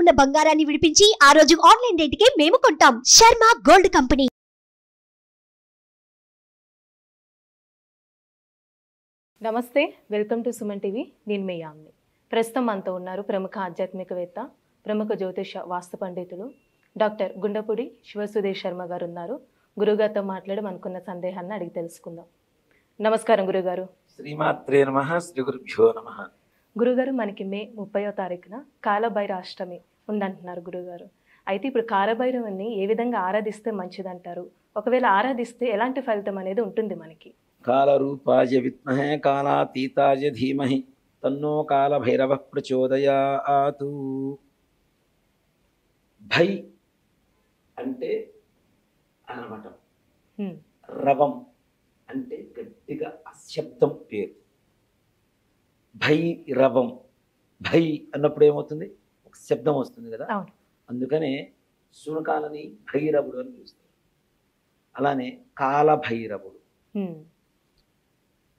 ఉన్న బంగారాన్ని విడిపించి ఆ రోజు ఆన్లైన్ రేటుకే మేము కొంటాం. Sharma gold company. నమస్తే, వెల్కమ్ టు సుమన్ టీవీ. నేను మీ యామ్ని. ప్రస్తుతం మనతో ఉన్నారు ప్రముఖ ఆధ్యాత్మికవేత్త, ప్రముఖ జ్యోతిష వాస్తు పండితులు డాక్టర్ గుండపూడి శివసుదేష్ శర్మ గారు ఉన్నారు. గురుగారితో మాట్లాడి మనకున్న సందేహాన్ని అడిగి తెలుసుకుందాం. నమస్కారం గురుగారు. శ్రీమాత్రే నమః. శ్రీ గురుభ్యో నమః. గురుగారు, మనకి మే 30వ తారీఖున కాలభైరాష్టమి ఉందంటున్నారు గురుగారు. అయితే ఇప్పుడు కాలభైరవుని ఏ విధంగా ఆరాధిస్తే మంచిదంటారు? ఒకవేళ ఆరాధిస్తే ఎలాంటి ఫలితం అనేది ఉంటుంది మనకి? కాలరూపాయ విద్మహే కాలాతీతాయ ధీమహి తన్నో కాలభైరవ ప్రచోదయాతు. భై అంటే అనవటం, రవం అంటే గట్టిగా అశబ్దం పేరు. భైరవం, భై అన్నప్పుడు ఏమవుతుంది? ఒక శబ్దం వస్తుంది కదా. అందుకనే శునకాలని భైరవుడు అని పిలుస్తారు. అలానే కాలభైరవుడు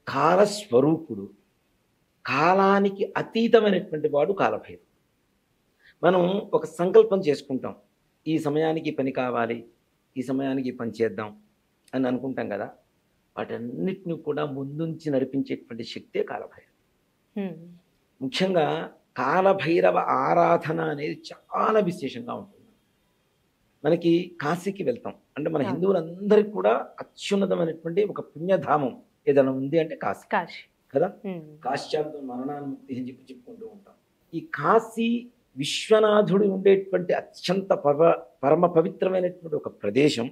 కాలస్వరూపుడు, కాలానికి అతీతమైనటువంటి వాడు కాలభైరవుడు. మనం ఒక సంకల్పం చేసుకుంటాం, ఈ సమయానికి పని కావాలి, ఈ సమయానికి పని చేద్దాం అని అనుకుంటాం కదా. వాటన్నిటిని కూడా ముందుంచి నడిపించేటువంటి శక్తే కాలభైరవ. ముఖ్యంగా కాలభైరవ ఆరాధన అనేది చాలా విశేషంగా ఉంటుంది. మనకి కాశీకి వెళ్తాం అంటే మన హిందువులందరికీ కూడా అత్యున్నతమైనటువంటి ఒక పుణ్యధామం ఏదైనా ఉంది అంటే కాశీ కదా. కాశ్చాంత మరణాన్ముక్తి అని చెప్పుకుంటూ ఉంటాం. ఈ కాశీ విశ్వనాథుడు ఉండేటువంటి అత్యంత పరమ పవిత్రమైనటువంటి ఒక ప్రదేశం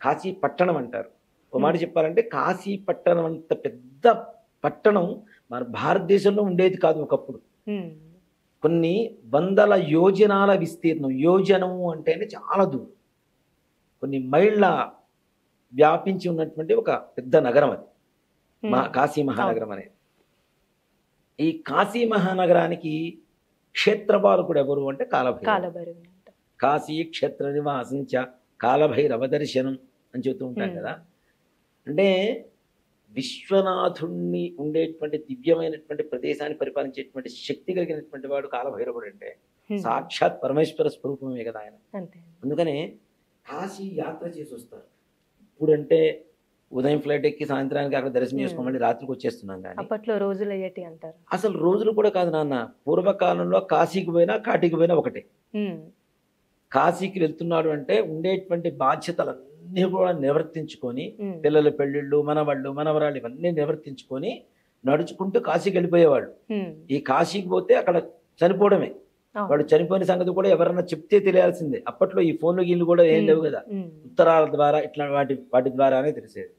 కాశీ పట్టణం అంటారు. ఒక మాట చెప్పాలంటే కాశీ పట్టణం అంత పెద్ద పట్టణం మన భారతదేశంలో ఉండేది కాదు ఒకప్పుడు. కొన్ని వందల యోజనాల విస్తీర్ణం, యోజనము అంటేనే చాలా దూరం, కొన్ని మైళ్ళ వ్యాపించి ఉన్నటువంటి ఒక పెద్ద నగరం అది కాశీ మహానగరం అనేది. ఈ కాశీ మహానగరానికి క్షేత్రపాలకుడు ఎవరు అంటే కాలభైరవ. కాశీ క్షేత్ర నివాసించ కాలభైరవ దర్శనం అని చెబుతూ ఉంటాం కదా. అంటే విశ్వనాథుణ్ణి ఉండేటువంటి దివ్యమైనటువంటి ప్రదేశాన్ని పరిపాలించేటువంటి శక్తి కలిగినటువంటి వాడు కాలభైరవుడు. అంటే సాక్షాత్ పరమేశ్వర స్వరూపమే కదా ఆయన. అందుకనే కాశీ యాత్ర చేసి వస్తారు. ఇప్పుడంటే ఉదయం ఫ్లైట్ ఎక్కి సాయంత్రానికి అక్కడ దర్శనం చేసుకోమని రాత్రికి వచ్చేస్తున్నాం. కానీ అప్పట్లో రోజులు అయ్యేటి అంటారు. అసలు రోజులు కూడా కాదు నాన్న. పూర్వకాలంలో కాశీకి పోయినా కాటికి పోయినా ఒకటే. కాశీకి వెళ్తున్నాడు అంటే ఉండేటువంటి బాధ్యతలన్నీ కూడా నివర్తించుకొని, పిల్లల పెళ్ళిళ్ళు, మనవాళ్ళు మనవరాళ్ళు ఇవన్నీ నివర్తించుకొని నడుచుకుంటూ కాశీకి వెళ్ళిపోయేవాళ్ళు. ఈ కాశీకి పోతే అక్కడ చనిపోవడమే. వాడు చనిపోయిన సంగతి కూడా ఎవరన్నా చెప్తే తెలియాల్సిందే. అప్పట్లో ఈ ఫోన్లు గీళ్ళు కూడా ఏం లేవు కదా, ఉత్తరాల ద్వారా ఇట్లా వాటి ద్వారానే తెలిసేది.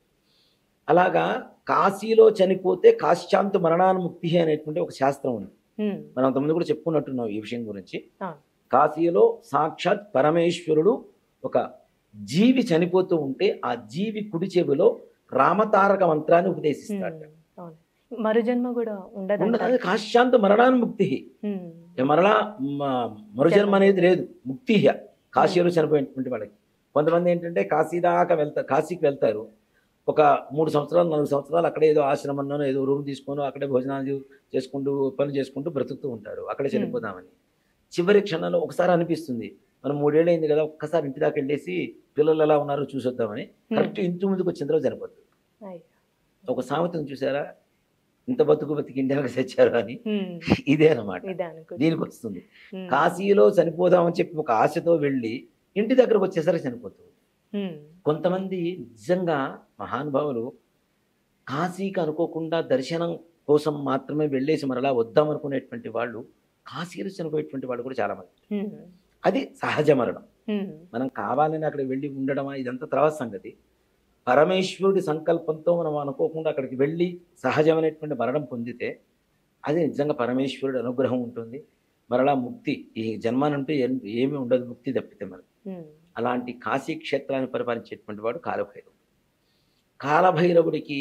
అలాగా కాశీలో చనిపోతే కాశ్చాంత మరణాన్ముక్తి అనేటువంటి ఒక శాస్త్రం ఉంది. మనం అంతమంది కూడా చెప్పుకున్నట్టున్నాం ఈ విషయం గురించి. కాశీలో సాక్షాత్ పరమేశ్వరుడు ఒక జీవి చనిపోతూ ఉంటే ఆ జీవి కుడి చెవిలో రామతారక మంత్రాన్ని ఉపదేశిస్తాడు. మరుజన్మ కూడా ఉండదు. కాశ్చాంత మరణాన్ముక్తి, మరలా మరుజన్మ అనేది లేదు, ముక్తి కాశీలో చనిపోయినటువంటి వాళ్ళకి. కొంతమంది ఏంటంటే కాశీకి వెళ్తారు, ఒక 3 సంవత్సరాలు 4 సంవత్సరాలు అక్కడే ఏదో ఆశ్రమంలోనో ఏదో రూమ్ తీసుకొని అక్కడే భోజనాలు చేసుకుంటూ పని చేసుకుంటూ బ్రతుకుతూ ఉంటారు. అక్కడే చనిపోదామని చివరి క్షణంలో ఒకసారి అనిపిస్తుంది, మనం 3 ఏళ్ళు అయింది కదా, ఒక్కసారి ఇంటి దాకా వెళ్ళేసి పిల్లలు ఎలా ఉన్నారో చూసొద్దామని కరెక్ట్ ఇంటి ముందుకు వచ్చిన తర్వాత చనిపోతుంది. ఒక సామెతను చూసారా, ఇంత బతికి ఇండియాకి తెచ్చారు అని. ఇదే అన్నమాట దీనికి వస్తుంది. కాశీలో చనిపోదామని చెప్పి ఒక ఆశతో వెళ్ళి ఇంటి దగ్గరకు వచ్చేసరికి చనిపోతుంది. కొంతమంది నిజంగా మహానుభావులు కాశీకి అనుకోకుండా దర్శనం కోసం మాత్రమే వెళ్ళేసి మరలా వద్దామనుకునేటువంటి వాళ్ళు కాశీలో చనిపోయేటువంటి వాళ్ళు కూడా చాలా మంది. అది సహజ మరణం. మనం కావాలని అక్కడ వెళ్ళి ఉండడమా ఇదంతా తర్వాత సంగతి. పరమేశ్వరుడి సంకల్పంతో మనం అనుకోకుండా అక్కడికి వెళ్ళి సహజమైనటువంటి మరణం పొందితే అది నిజంగా పరమేశ్వరుడి అనుగ్రహం ఉంటుంది. మరలా ముక్తి, ఈ జన్మానంటూ ఏమీ ఉండదు, ముక్తి తప్పితే మనకి. అలాంటి కాశీ క్షేత్రాన్ని పరిపాలించేటువంటి వాడు కాలభైరవుడు. కాలభైరవుడికి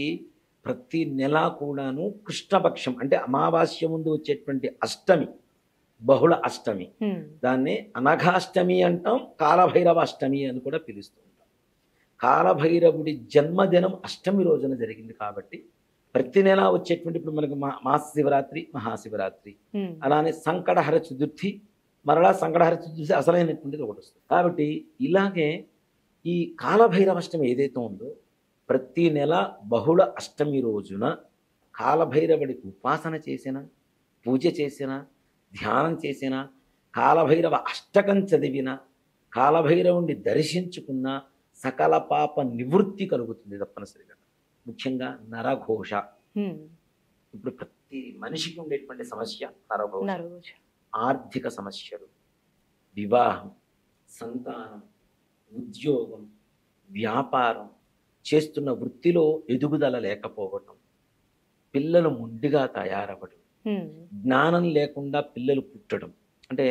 ప్రతి నెలా కూడాను కృష్ణపక్షం అంటే అమావాస్య ముందు వచ్చేటువంటి అష్టమి, బహుళ అష్టమి, దాన్ని అనఘాష్టమి అంటాం, కాలభైరవ అష్టమి అని కూడా పిలుస్తూ ఉంటాం. కాలభైరవుడి జన్మదినం అష్టమి రోజున జరిగింది కాబట్టి ప్రతి నెల వచ్చేటువంటి ఇప్పుడు మనకి మాస శివరాత్రి, మహాశివరాత్రి, అలానే సంకటహర చతుర్థి, మరలా సంకటహరిస్తూ చూసి అసలైనటువంటిది ఒకటి వస్తుంది. కాబట్టి ఇలాగే ఈ కాలభైరవాష్టమి ఏదైతే ఉందో ప్రతి నెల బహుళ అష్టమి రోజున కాలభైరవుడికి ఉపాసన చేసిన, పూజ చేసిన, ధ్యానం చేసిన, కాలభైరవ అష్టకం చదివిన, కాలభైరవుణ్ణి దర్శించుకున్న సకల పాప నివృత్తి కలుగుతుంది తప్పనిసరిగా. ముఖ్యంగా నరఘోష. ఇప్పుడు ప్రతి మనిషికి ఉండేటువంటి సమస్య నరఘోష. ఆర్థిక సమస్యలు, వివాహం, సంతానం, ఉద్యోగం, వ్యాపారం, చేస్తున్న వృత్తిలో ఎదుగుదల లేకపోవటం, పిల్లలు మొండిగా తయారవ్వడం, జ్ఞానం లేకుండా పిల్లలు పుట్టడం, అంటే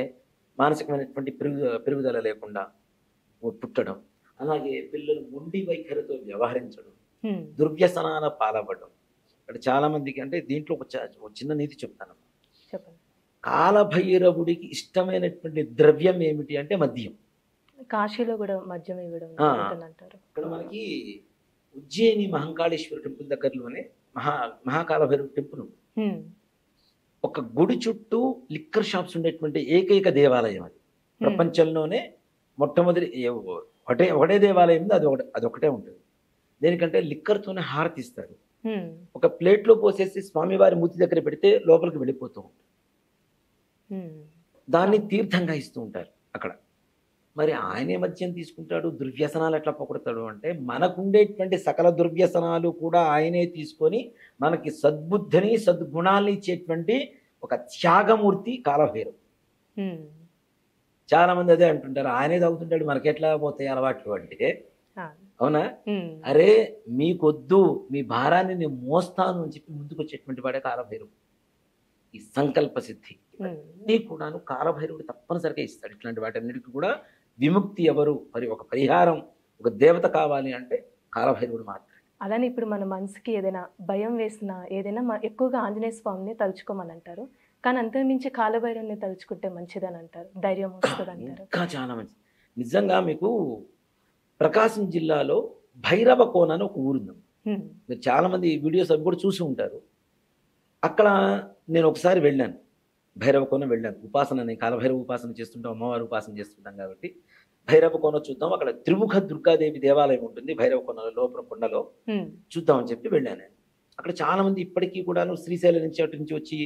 మానసికమైనటువంటి పెరుగుదల లేకుండా పుట్టడం, అలాగే పిల్లలు మొండి వైఖరితో వ్యవహరించడం, దుర్వ్యసనాల పాలవ్వడం. అంటే చాలా మందికి, అంటే దీంట్లో ఒక చిన్న నీతి చెప్తాను. కాలభైరవుడికి ఇష్టమైనటువంటి ద్రవ్యం ఏమిటి అంటే మద్యం. కాశీలో కూడా మద్యం ఇవ్వడం అంటారు. ఇక్కడ మనకి ఉజ్జయిని మహంకాళేశ్వర టెంపుల్ దగ్గరలోనే మహాకాలభైరవ టెంపుల్ ఉంది. ఒక గుడి చుట్టూ లిక్కర్ షాప్స్ ఉండేటువంటి ఏకైక దేవాలయం అది. ప్రపంచంలోనే మొట్టమొదటి ఒకటే దేవాలయం ఉంది, అదొకటే ఉంటుంది. దేనికంటే లిక్కర్తోనే హారతి ఇస్తారు. ఒక ప్లేట్లో పోసేసి స్వామివారి మూతి దగ్గర పెడితే లోపలికి వెళ్ళిపోతూ ఉంటుంది. దాన్ని తీర్థంగా ఇస్తూ ఉంటారు అక్కడ. మరి ఆయనే మద్యం తీసుకుంటాడు, దుర్వ్యసనాలు ఎట్లా పొగడతాడు అంటే, మనకుండేటువంటి సకల దుర్వ్యసనాలు కూడా ఆయనే తీసుకొని మనకి సద్బుద్ధిని సద్గుణాలని ఇచ్చేటువంటి ఒక త్యాగమూర్తి కాలభైరవుడు. చాలా మంది అదే అంటుంటారు, ఆయనే తాగుతుంటాడు మనకెట్లా పోతాయి అలవాట్లు అంటే. అవునా? అరే మీకొద్దు, మీ భారాన్ని నేను మోస్తాను అని చెప్పి ముందుకు వచ్చేటువంటి వాడే కాలభైరవుడు. ఈ సంకల్ప సిద్ధి ఇవన్నీ కూడాను కాలభైరవుడు తప్పనిసరిగా ఇస్తాడు. ఇట్లాంటి వాటన్నిటికీ కూడా విముక్తి ఎవరు, మరి ఒక పరిహారం, ఒక దేవత కావాలి అంటే కాలభైరవుడు మాత్రమే. అలానే ఇప్పుడు మన మనసుకి ఏదైనా భయం వేసినా, ఏదైనా ఎక్కువగా ఆంజనేయ స్వామిని తలుచుకోమని అంటారు. కానీ అంతకుమించి కాలభైరవుని తలుచుకుంటే మంచిదని అంటారు, ధైర్యం వస్తుంది అంటారు. ఇంకా చాలా మంచిది. నిజంగా మీకు ప్రకాశం జిల్లాలో భైరవ కోన అని ఒక ఊరుంది. మీరు చాలా మంది వీడియోస్ అవి కూడా చూసి ఉంటారు. అక్కడ నేను ఒకసారి వెళ్ళాను, భైరవ కోన వెళ్ళాను. ఉపాసన, నేను కాలభైరవ ఉపాసన చేస్తుంటాం, అమ్మవారి ఉపాసన చేస్తుంటాం కాబట్టి భైరవ కోన చూద్దాం. అక్కడ త్రిముఖ దుర్గాదేవి దేవాలయం ఉంటుంది భైరవ కోనలో, లోపల కొండలో చూద్దామని చెప్పి వెళ్ళాను నేను. అక్కడ చాలా మంది ఇప్పటికీ కూడాను శ్రీశైలం నుంచి అటు నుంచి వచ్చి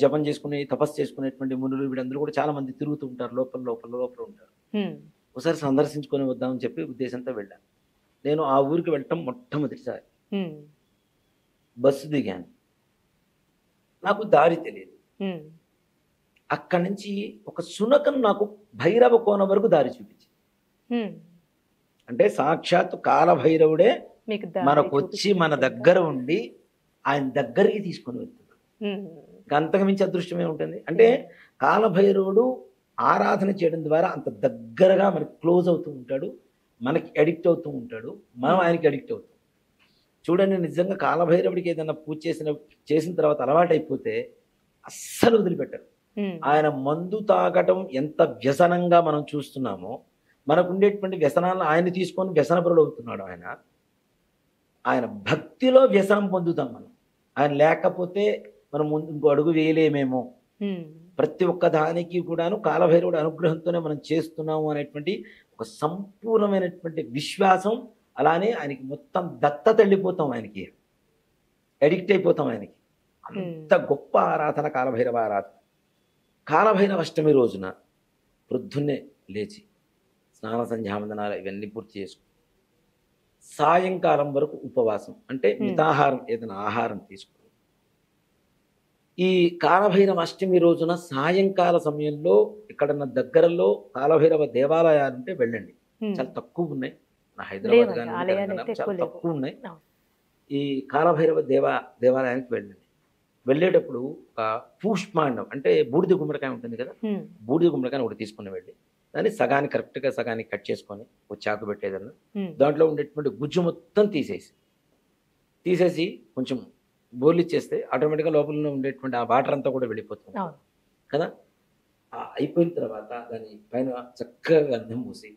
జపం చేసుకుని తపస్సు చేసుకునేటువంటి మునులు వీళ్ళందరూ కూడా చాలా మంది తిరుగుతూ ఉంటారు, లోపల ఉంటారు. ఒకసారి సందర్శించుకొని వద్దామని చెప్పి ఉద్దేశంతో వెళ్ళాను. నేను ఆ ఊరికి వెళ్ళటం మొట్టమొదటిసారి. బస్సు దిగాను, నాకు దారి తెలియదు. అక్కడి నుంచి ఒక శునకం నాకు భైరవ కోన వరకు దారి చూపించింది. అంటే సాక్షాత్ కాలభైరవుడే మనకు వచ్చి మన దగ్గర ఉండి ఆయన దగ్గరికి తీసుకొని వెళ్తున్నాడు. అంతకు మించి అదృష్టమే ఉంటుంది. అంటే కాలభైరవుడు ఆరాధన చేయడం ద్వారా అంత దగ్గరగా మనకి క్లోజ్ అవుతూ ఉంటాడు, మనకి అడిక్ట్ అవుతూ ఉంటాడు, మనం ఆయనకి అడిక్ట్ అవుతాం. చూడండి, నిజంగా కాలభైరవుడికి ఏదైనా పూజ చేసిన తర్వాత అలవాటైపోతే అస్సలు వదిలిపెట్టరు. ఆయన మందు తాగటం ఎంత వ్యసనంగా మనం చూస్తున్నామో, మనకు ఉండేటువంటి వ్యసనాలను ఆయన తీసుకొని వ్యసనపరుడు అవుతున్నాడు. ఆయన భక్తిలో వ్యసనం పొందుతాం మనం. ఆయన లేకపోతే మనం ముందు ఇంకో అడుగు వేయలేమేమో. ప్రతి ఒక్క దానికి కూడాను కాలభైరవుడి అనుగ్రహంతోనే మనం చేస్తున్నాము అనేటువంటి ఒక సంపూర్ణమైనటువంటి విశ్వాసం. అలానే ఆయనకి మొత్తం దత్తత వెళ్ళిపోతాం, ఆయనకి అడిక్ట్ అయిపోతాం ఆయనకి. అంత గొప్ప ఆరాధన కాలభైరవ ఆరాధన. కాలభైరవ అష్టమి రోజున ప్రొద్దున్నే లేచి స్నాన సంధ్యావందనాలు ఇవన్నీ పూర్తి చేసుకుని సాయంకాలం వరకు ఉపవాసం, అంటే మితాహారం, ఏదైనా ఆహారం తీసుకుని ఈ కాలభైరవ అష్టమి రోజున సాయంకాల సమయంలో ఎక్కడన్నా దగ్గరలో కాలభైరవ దేవాలయాలు ఉంటే వెళ్ళండి. చాలా తక్కువ ఉన్నాయి, నా హైదరాబాద్ కానీ చాలా తక్కువ ఉన్నాయి. ఈ కాలభైరవ దేవాలయానికి వెళ్ళండి. వెళ్ళేటప్పుడు ఒక పుష్పాండం, అంటే బూడిద గుమ్మడికాయ ఉంటుంది కదా, బూడిద గుమ్మడికాయని ఒకటి తీసుకుని వెళ్ళి దాన్ని కరెక్ట్గా సగానికి కట్ చేసుకొని ఒక చాకు పెట్టేదన్నా దాంట్లో ఉండేటువంటి గుజ్జు మొత్తం తీసేసి కొంచెం బోర్లు ఇచ్చేస్తే ఆటోమేటిక్గా లోపల ఉండేటువంటి ఆ వాటర్ అంతా కూడా వెళ్ళిపోతుంది కదా. అయిపోయిన తర్వాత దాని పైన చక్కగా గంధం పూసి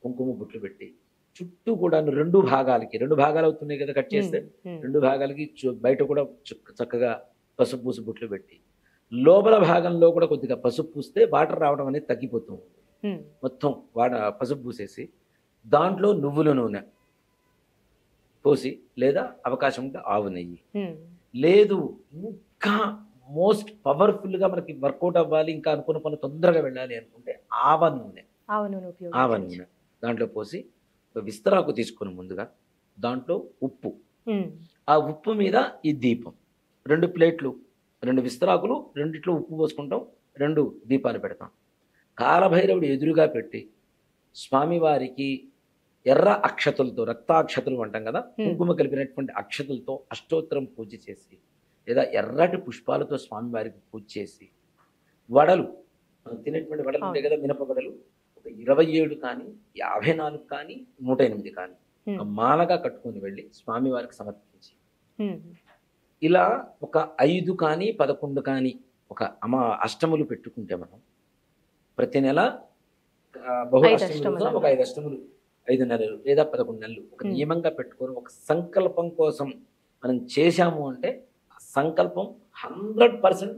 కుంకుమ బుట్లు పెట్టి చుట్టూ కూడా రెండు భాగాలు అవుతున్నాయి కదా కట్ చేస్తే, రెండు భాగాలకి బయట కూడా చక్కగా పసుపు పూసి బుట్లు పెట్టి లోపల భాగంలో కూడా కొద్దిగా పసుపు పూస్తే వాటర్ రావడం అనేది తగ్గిపోతుంది. మొత్తం పసుపు పూసేసి దాంట్లో నువ్వుల నూనె పోసి, లేదా అవకాశం ఉంటే ఆవు నెయ్యి, లేదు ఇంకా మోస్ట్ పవర్ఫుల్గా మనకి వర్కౌట్ అవ్వాలి, ఇంకా అనుకున్న పనులు తొందరగా వెళ్ళాలి అనుకుంటే ఆవ నూనె దాంట్లో పోసి ఒక విస్తరాకు తీసుకుని ముందుగా దాంట్లో ఉప్పు, ఆ ఉప్పు మీద ఈ దీపం, 2 ప్లేట్లు, 2 విస్తరాకులు, 2 ఉప్పు పోసుకుంటాం, 2 దీపాలు పెడతాం. కాలభైరవుడు ఎదురుగా పెట్టి స్వామివారికి ఎర్ర అక్షతలతో, రక్తాక్షతలు అంటాం కదా, కుంకుమ కలిపినటువంటి అక్షతలతో అష్టోత్తరం పూజ చేసి, లేదా ఎర్రటి పుష్పాలతో స్వామివారికి పూజ చేసి, వడలు మనం తినేటువంటి వడలు ఉంటాయి కదా, మినపవడలు, ఒక 27 కానీ 54 కానీ 108 కానీ ఒక మాలగా కట్టుకొని వెళ్ళి స్వామివారికి సమర్పించి, ఇలా ఒక 5 కానీ 11 కానీ ఒక అష్టములు పెట్టుకుంటే మనం ప్రతి నెల బహు అష్టములు, ఒక 5 అష్టములు, 5 నెలలు లేదా 11 నెలలు ఒక నియమంగా పెట్టుకొని ఒక సంకల్పం కోసం మనం చేశాము అంటే ఆ సంకల్పం 100%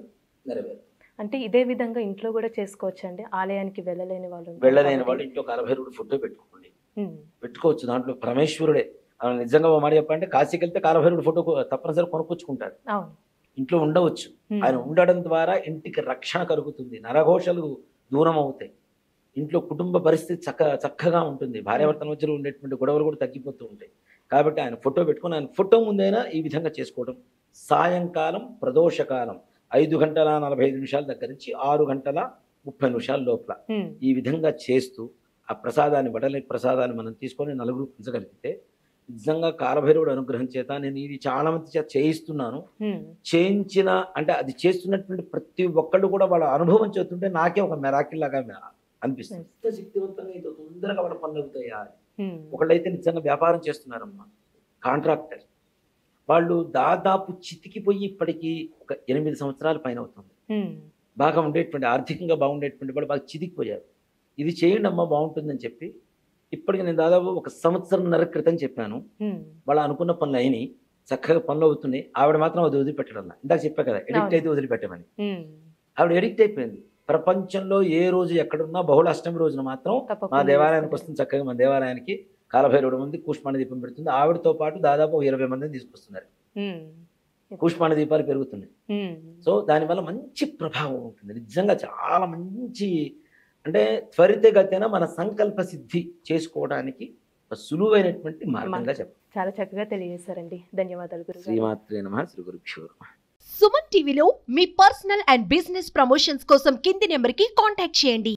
నెరవేరు. అంటే ఇదే విధంగా ఇంట్లో కూడా చేసుకోవచ్చు అండి. ఆలయానికి వెళ్ళలేని వాళ్ళు ఇంట్లో కాలభైరవుడు ఫోటో పెట్టుకోవచ్చు. దాంట్లో పరమేశ్వరుడే. నిజంగా మాట చెప్పంటే కాశీకి వెళ్తే కాలభైరవుడు ఫోటో తప్పనిసరి కొనుక్కొచ్చుకుంటాడు. ఇంట్లో ఉండవచ్చు. ఆయన ఉండడం ద్వారా ఇంటికి రక్షణ కలుగుతుంది, నరఘోషలు దూరం అవుతాయి, ఇంట్లో కుటుంబ పరిస్థితి చక్కగా ఉంటుంది, భార్యాభర్తల మధ్యలో ఉండేటువంటి గొడవలు కూడా తగ్గిపోతూ ఉంటాయి. కాబట్టి ఆయన ఫోటో పెట్టుకుని ఆయన ఫోటో ముందైనా ఈ విధంగా చేసుకోవడం. సాయంకాలం ప్రదోషకాలం 5 గంటల 45 నిమిషాల దగ్గర నుంచి 6 గంటల 30 నిమిషాల లోపల ఈ విధంగా చేస్తూ ఆ ప్రసాదాన్ని, వడలి ప్రసాదాన్ని మనం తీసుకొని నలుగురు పంచగలిగితే నిజంగా కాలభైరవుడు అనుగ్రహం చేత నేను ఇది చాలా మంది చేత చేయిస్తున్నాను. చేయించిన అంటే అది చేస్తున్నటువంటి ప్రతి ఒక్కళ్ళు కూడా వాళ్ళ అనుభవం చేస్తుంటే నాకే ఒక మెరాకిల్ లాగా అనిపిస్తుంది. ఎంత శక్తివంతంగా ఇంత తొందరగా వాళ్ళ పనులు అవుతాయా. ఒకళ్ళైతే నిజంగా వ్యాపారం చేస్తున్నారమ్మా, కాంట్రాక్టర్, వాళ్ళు దాదాపు చితికిపోయి ఇప్పటికీ ఒక 8 సంవత్సరాల పైన అవుతుంది. బాగా ఉండేటువంటి, ఆర్థికంగా బాగుండేటువంటి వాళ్ళు బాగా చితికిపోయారు. ఇది చేయండి అమ్మా బాగుంటుందని చెప్పి ఇప్పటికి నేను దాదాపు 1 సంవత్సరంన్నర క్రితం చెప్పాను. వాళ్ళు అనుకున్న పనులు అయినాయి, చక్కగా పనులు అవుతున్నాయి. ఆవిడ మాత్రం అది వదిలిపెట్టడం. ఇందాక చెప్పా కదా, ఎడిక్ట్ అయితే వదిలిపెట్టమని. ఆవిడ ఎడిక్ట్ అయిపోయింది. ప్రపంచంలో ఏ రోజు ఎక్కడున్నా బహుళ అష్టమి రోజున మాత్రం మా దేవాలయానికి వస్తుంది. చక్కగా మా దేవాలయానికి కాలభైరవుడు ఉంది, కూష్మాండ దీపం పెడుతుంది. ఆవిడతో పాటు దాదాపు 20 మందిని తీసుకొస్తున్నారు. కూష్మాండ దీపాలు పెరుగుతున్నాయి. సో దానివల్ల మంచి ప్రభావం ఉంటుంది. నిజంగా చాలా మంచి, అంటే త్వరితగతిన మన సంకల్ప సిద్ధి చేసుకోవడానికి సులువైనటువంటి మార్గంగా చెప్పాలి. చాలా చక్కగా తెలియజేశారండి. ధన్యవాదాలు గురుగారు. శ్రీమాత్రే నమః. శ్రీ గురుభ్యో నమః. సుమన్ టీవీలో మీ పర్సనల్ అండ్ బిజినెస్ ప్రమోషన్స్ కోసం కింది నెంబర్కి కాంటాక్ట్ చేయండి.